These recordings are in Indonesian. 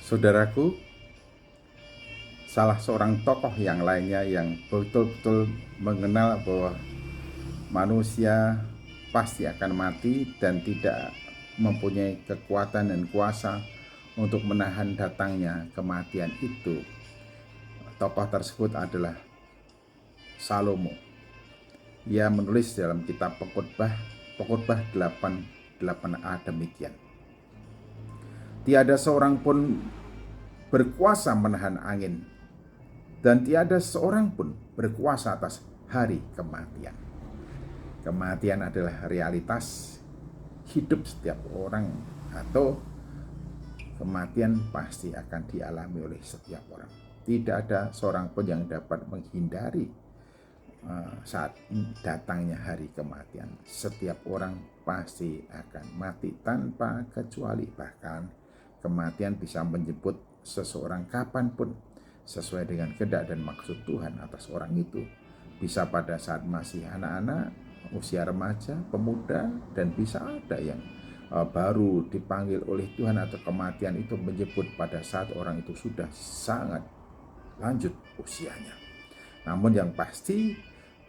Saudaraku, salah seorang tokoh yang lainnya yang betul-betul mengenal bahwa manusia pasti akan mati dan tidak mempunyai kekuatan dan kuasa untuk menahan datangnya kematian itu. Tokoh tersebut adalah Salomo. Ia menulis dalam kitab Pengkhotbah 8:8a demikian. Tiada seorang pun berkuasa menahan angin, dan tiada seorang pun berkuasa atas hari kematian. Kematian adalah realitas hidup setiap orang, atau kematian pasti akan dialami oleh setiap orang. Tidak ada seorang pun yang dapat menghindari saat datangnya hari kematian. Setiap orang pasti akan mati tanpa kecuali. Bahkan kematian bisa menjemput seseorang kapanpun sesuai dengan kehendak dan maksud Tuhan atas orang itu. Bisa pada saat masih anak-anak, usia remaja, pemuda, dan bisa ada yang baru dipanggil oleh Tuhan, atau kematian itu menjemput pada saat orang itu sudah sangat lanjut usianya. Namun yang pasti,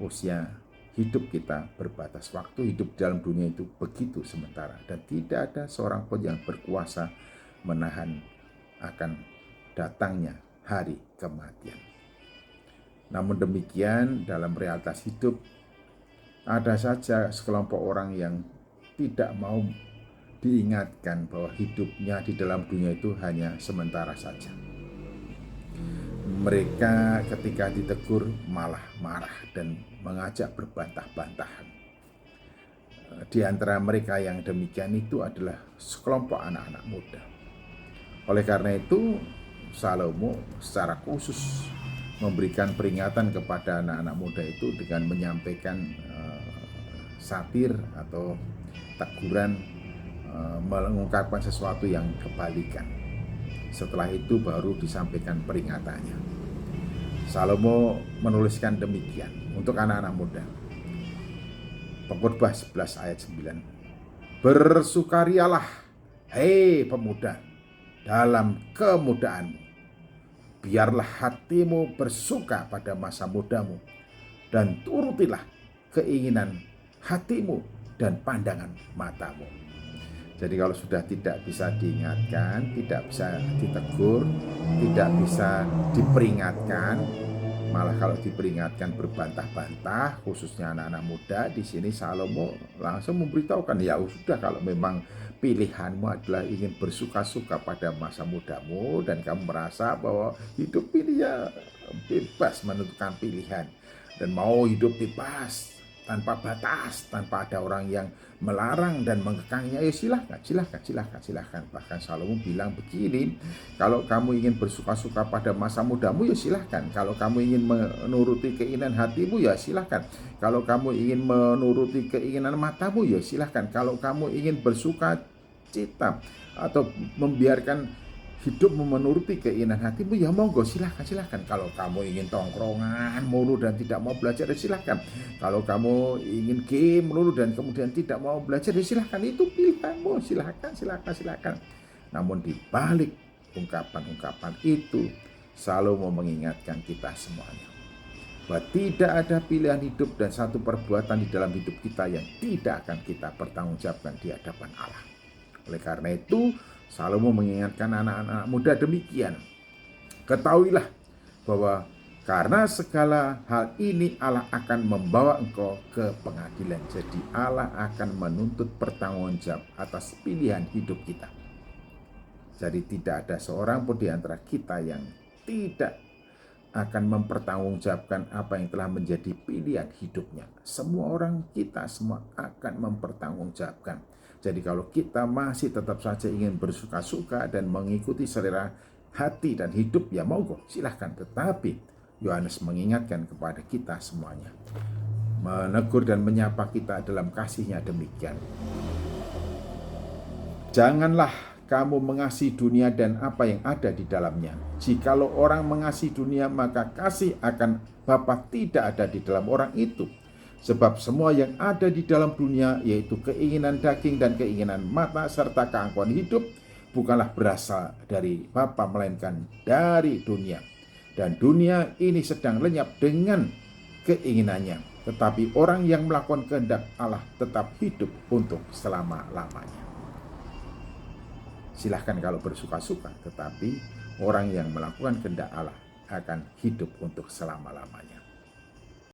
usia hidup kita berbatas waktu. Hidup dalam dunia itu begitu sementara, dan tidak ada seorang pun yang berkuasa menahan akan datangnya hari kematian. Namun demikian, dalam realitas hidup ada saja sekelompok orang yang tidak mau diingatkan bahwa hidupnya di dalam dunia itu hanya sementara saja. Mereka ketika ditegur malah marah dan mengajak berbantah-bantahan. Di antara mereka yang demikian itu adalah sekelompok anak-anak muda. Oleh karena itu, Salomo secara khusus memberikan peringatan kepada anak-anak muda itu dengan menyampaikan satir atau teguran, mengungkapkan sesuatu yang kebalikan. Setelah itu baru disampaikan peringatannya. Salomo menuliskan demikian untuk anak-anak muda. Pengkhotbah 11 ayat 9. Bersukarialah, hei pemuda, dalam kemudaanmu. Biarlah hatimu bersuka pada masa mudamu, dan turutilah keinginan hatimu dan pandangan matamu. Jadi kalau sudah tidak bisa diingatkan, tidak bisa ditegur, tidak bisa diperingatkan, malah kalau diperingatkan berbantah-bantah, khususnya anak-anak muda, di sini Salomo langsung memberitahukan, ya sudah, kalau memang pilihanmu adalah ingin bersuka-suka pada masa mudamu dan kamu merasa bahwa hidup ini ya bebas menentukan pilihan dan mau hidup bebas tanpa batas, tanpa ada orang yang melarang dan mengekangnya, ya silahkan. Bahkan Salomo bilang begini, kalau kamu ingin bersuka-suka pada masa mudamu, ya silahkan. Kalau kamu ingin menuruti keinginan hatimu, ya silahkan. Kalau kamu ingin menuruti keinginan matamu, ya silahkan. Kalau kamu ingin bersuka cita atau membiarkan hidupmu menuruti keinginan hatimu, ya monggo, silahkan. Kalau kamu ingin tongkrongan mulu dan tidak mau belajar, ya silahkan. Kalau kamu ingin game mulu dan kemudian tidak mau belajar, ya silahkan. Itu pilihanmu, silahkan. Namun di balik ungkapan-ungkapan itu, Salomo mengingatkan kita semuanya bahwa tidak ada pilihan hidup dan satu perbuatan di dalam hidup kita yang tidak akan kita pertanggungjawabkan di hadapan Allah. Oleh karena itu, Salomo mengingatkan anak-anak muda demikian. Ketahuilah bahwa karena segala hal ini Allah akan membawa engkau ke pengadilan. Jadi Allah akan menuntut pertanggungjawab atas pilihan hidup kita. Jadi tidak ada seorang pun di antara kita yang tidak akan mempertanggungjawabkan apa yang telah menjadi pilihan hidupnya. Semua orang, kita semua akan mempertanggungjawabkan. Jadi kalau kita masih tetap saja ingin bersuka-suka dan mengikuti selera hati dan hidup, ya monggo, silahkan. Tetapi Yohanes mengingatkan kepada kita semuanya, menegur dan menyapa kita dalam kasihnya demikian. Janganlah kamu mengasihi dunia dan apa yang ada di dalamnya. Jikalau orang mengasihi dunia, maka kasih akan Bapa tidak ada di dalam orang itu. Sebab semua yang ada di dalam dunia, yaitu keinginan daging dan keinginan mata serta keangkuhan hidup, bukanlah berasal dari Bapa, melainkan dari dunia. Dan dunia ini sedang lenyap dengan keinginannya. Tetapi orang yang melakukan kehendak Allah tetap hidup untuk selama-lamanya. Silahkan kalau bersuka-suka, tetapi orang yang melakukan kehendak Allah akan hidup untuk selama-lamanya.